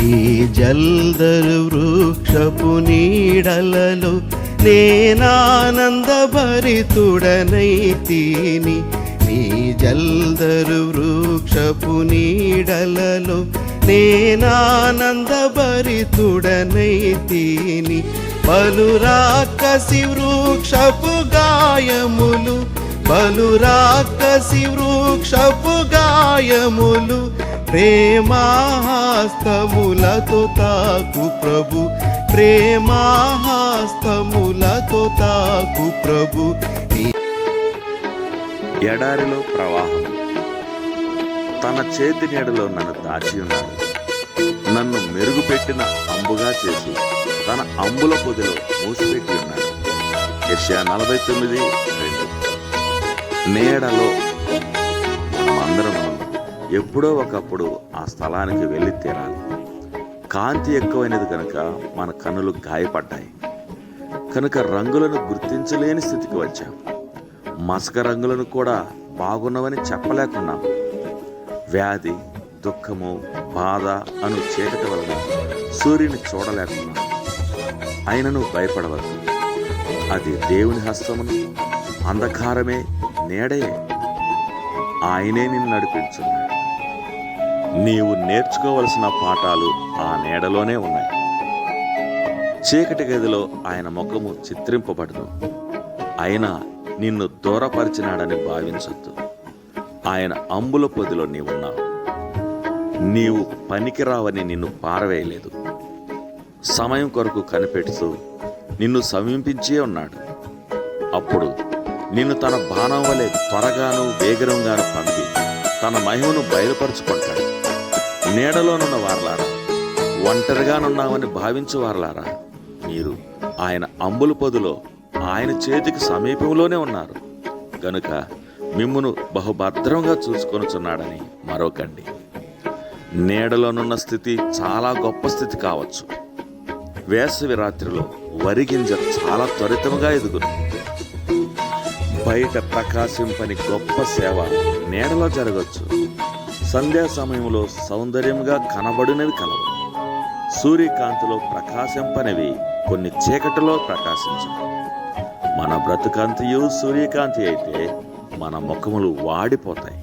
ఈ జల్దరు వృక్షపు నీడలలో నేనానందభరితుడనైతిని. నీ జల్దరు వృక్షపు నీడలలో నేనానందభరితుడనైతిని. బలురాకసి వృక్షపు గాయములు, బలురాకసి వృక్షపు గాయములు ప్రేమాహస్తములతో తాకు ప్రభు, ప్రేమాహస్తములతో తాకు ప్రభు. ఎడారిలో ప్రవాహం తన చేతి నీడలో నన్ను దాచి ఉన్నాడు. నన్ను మెరుగుపెట్టిన అంబుగా చేసి తన అంబుల పొదిలో మూసిపెట్టి ఉన్నాడు. యెషయా 49:2. నీడలో మనమందరం ఎప్పుడో ఒకప్పుడు ఆ స్థలానికి వెళ్ళి తీరాలి. కాంతి ఎక్కువైనది కనుక మన కన్నులు గాయపడ్డాయి కనుక రంగులను గుర్తించలేని స్థితికి వచ్చాం. మసక రంగులను కూడా బాగున్నవని చెప్పలేకున్నాం. వ్యాధి, దుఃఖము, బాధ అను చీకటి వలన సూర్యుని చూడలేకున్నాం. అయినను భయపడవద్దు, అది దేవుని హస్తమును, అంధకారమే నీడయే. ఆయనే నిన్ను నడిపించున్నాడు. నీవు నేర్చుకోవలసిన పాఠాలు ఆ నీడలోనే ఉన్నాయి. చీకటి గదిలో ఆయన ముఖము చిత్రింపబడదు. అయినా నిన్ను దూరపరిచినాడని భావించొద్దు. ఆయన అంబుల పొదిలో నీవున్నావు. నీవు పనికిరావని నిన్ను పారవేయలేదు. సమయం కొరకు కనిపెడుతూ నిన్ను సమీపించే ఉన్నాడు. అప్పుడు నిన్ను తన బాణం వలె త్వరగాను వేగరంగాను పంపి తన మహిమను బయలుపరుచుకుంటాడు. నీడలోనున్న వారలారా, ఒంటరిగానున్నామని భావించు వారలారా, మీరు ఆయన అంబుల పొదిలో ఆయన చేతికి సమీపంలోనే ఉన్నారు గనుక మిమ్మును బహుభద్రంగా చూసుకొనుచున్నాడని మరోకండి. నీడలోనున్న స్థితి చాలా గొప్ప స్థితి కావచ్చు. వేసవి రాత్రిలో వరిగింజ చాలా త్వరితముగా ఎదుగును. బయట ప్రకాశింపని గొప్ప సేవ నీడలో జరగచ్చు. సంధ్యా సమయంలో సౌందర్యంగా కనబడినవి కలవు. సూర్యకాంతిలో ప్రకాశింపనివి కొన్ని చీకటిలో ప్రకాశించవు. మన బ్రతుకంతియు సూర్యకాంతి అయితే మన ముఖములు వాడిపోతాయి.